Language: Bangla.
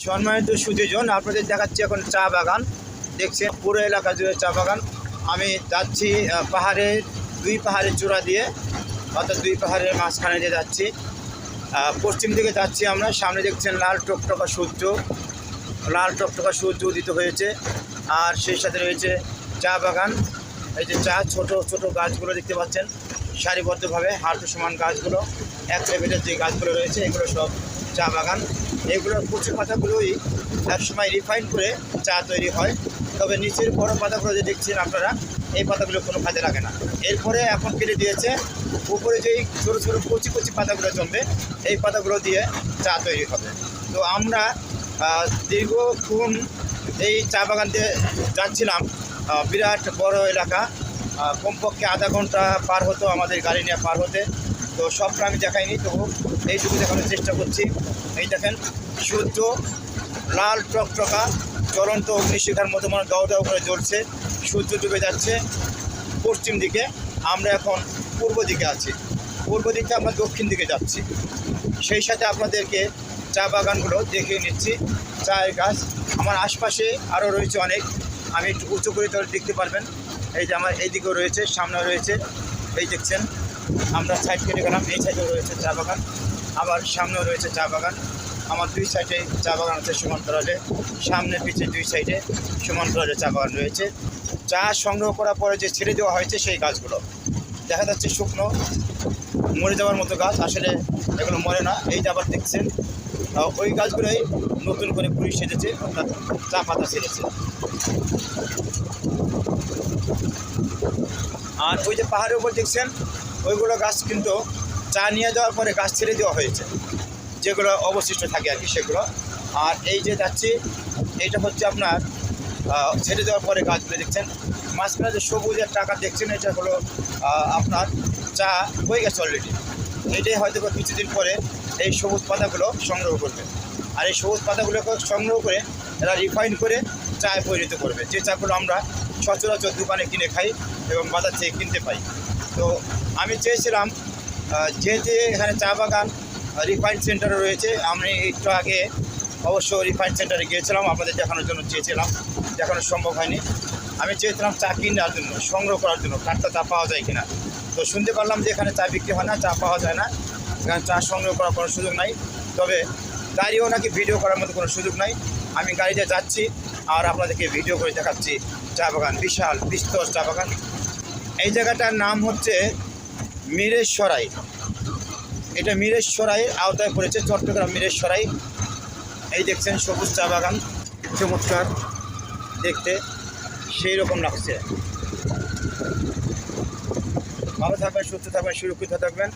সম্মানিত সুধীজন, আপনাদের দেখাচ্ছি এখন চা বাগান। দেখছেন পুরো এলাকা জুড়ে চা বাগান। আমি যাচ্ছি দুই পাহাড়ের চূড়া দিয়ে, অর্থাৎ দুই পাহাড়ের মাঝখানে দিয়ে যাচ্ছি। পশ্চিম দিকে যাচ্ছি আমরা। সামনে দেখছেন লাল টকটকা সূর্য উদিত হয়েছে, আর সেই সাথে রয়েছে চা বাগান। এই যে চা ছোট ছোট গাছগুলো দেখতে পাচ্ছেন সারিবদ্ধভাবে, হাঁটু সমান গাছগুলো, এক লেভেলের যে গাছগুলো রয়েছে এগুলো সব চা বাগান। এগুলোর কচি পাতাগুলোই একসময় রিফাইন করে চা তৈরি হয়, তবে নিচের বড় পাতাগুলো যে দেখছেন আপনারা, এই পাতাগুলো কোনো কাজে লাগে না। এরপরে এখন কেটে দিয়েছে উপরে যেই ছোটো ছোটো কচি কচি পাতাগুলো জমবে, এই পাতাগুলো দিয়ে চা তৈরি হবে। তো আমরা দীর্ঘক্ষণ এই চা বাগান দিয়ে যাচ্ছিলাম। বিরাট বড় এলাকা, কমপক্ষে আধা ঘন্টা পার হতো আমাদের গাড়ি নিয়ে পার হতে। তো সবটা আমি দেখাইনি, তবু এইটুকু দেখানোর চেষ্টা করছি। এই দেখেন সূর্য লাল টকটকা জ্বলন্ত অগ্নিশিখার মতো মানে দাও দাও করে জ্বলছে, সূর্য ডুবে যাচ্ছে পশ্চিম দিকে। আমরা এখন পূর্ব দিকে আছি, পূর্ব দিকে আমরা দক্ষিণ দিকে যাচ্ছি। সেই সাথে আপনাদেরকে চা বাগানগুলো দেখিয়ে নিচ্ছি। চায়ের গাছ আমার আশপাশে আরও রয়েছে অনেক, আমি একটু উঁচু করে তাহলে দেখতে পারবেন। এই যে আমার এইদিকেও রয়েছে, সামনেও রয়েছে, এই দেখছেন। আমরা সাইড কেটে গেলাম, এই সাইডেও রয়েছে চা বাগান, আবার সামনেও রয়েছে চা বাগান। আমার দুই সাইডে চা বাগান আছে সমান্তরালে, সামনে পিছে দুই সাইডে সমান্তরালে চা বাগান রয়েছে। চা সংগ্রহ করার পরে যে ছেড়ে দেওয়া হয়েছে সেই গাছগুলো দেখা যাচ্ছে শুকনো মরে যাওয়ার মতো গাছ, আসলে এগুলো মরে না। এই যে আবার দেখছেন ওই গাছগুলোই নতুন করে পুরি সেজেছে, অর্থাৎ চা পাতা ছেড়েছে। আর ওই যে পাহাড়ের উপর দেখছেন ওইগুলো গাছ কিন্তু চা নিয়ে যাওয়ার পরে গাছ ছেড়ে দেওয়া হয়েছে, যেগুলো অবশিষ্ট থাকে আর কি সেগুলো। আর এই যে যাচ্ছি, এইটা হচ্ছে আপনার ছেড়ে দেওয়ার পরে গাছগুলো দেখছেন। মাঝখানে যে সবুজের টাকা দেখছেন, এটা হলো আপনার চা হয়ে গেছে অলরেডি। এটাই হয়তো কিছুদিন পরে এই সবুজ পাতাগুলো সংগ্রহ করবে, আর এই সবুজ পাতাগুলোকে সংগ্রহ করে এরা রিফাইন করে চায়ে পরিণত করবে, যে চাগুলো আমরা সচরাচর দোকানে কিনে খাই এবং বাজার থেকে কিনতে পাই। তো আমি চেয়েছিলাম যে এখানে চা বাগান রিফাইন সেন্টারও রয়েছে, আমি একটু আগে অবশ্য রিফাইন সেন্টারে গিয়েছিলাম, আপনাদের দেখানোর জন্য চেয়েছিলাম, দেখানো সম্ভব হয়নি। আমি চেয়েছিলাম চা কেনার জন্য, সংগ্রহ করার জন্য, কাঠটা চা পাওয়া যায় কিনা। তো শুনতে পারলাম যে এখানে চা বিক্রি হয় না, চা পাওয়া যায় না, এখানে চা সংগ্রহ করার কোনো সুযোগ নাই। তবে গাড়িও নাকি ভিডিও করার মতো কোনো সুযোগ নাই। আমি গাড়িতে যাচ্ছি আর আপনাদেরকে ভিডিও করে দেখাচ্ছি চা বাগান, বিশাল বিস্তর চা বাগান। এই জায়গাটার নাম হচ্ছে মিরেশরাই। এটা মিরেশরাইয়ের আওতায় পড়েছে, চট্টগ্রাম মিরেশরাই। এই দেখছেন সবুজ চা বাগান, চমৎকার দেখতে, সেই রকম লাগছে। ভালো থাকবেন, সুস্থ থাকবেন, সুরক্ষিত থাকবেন।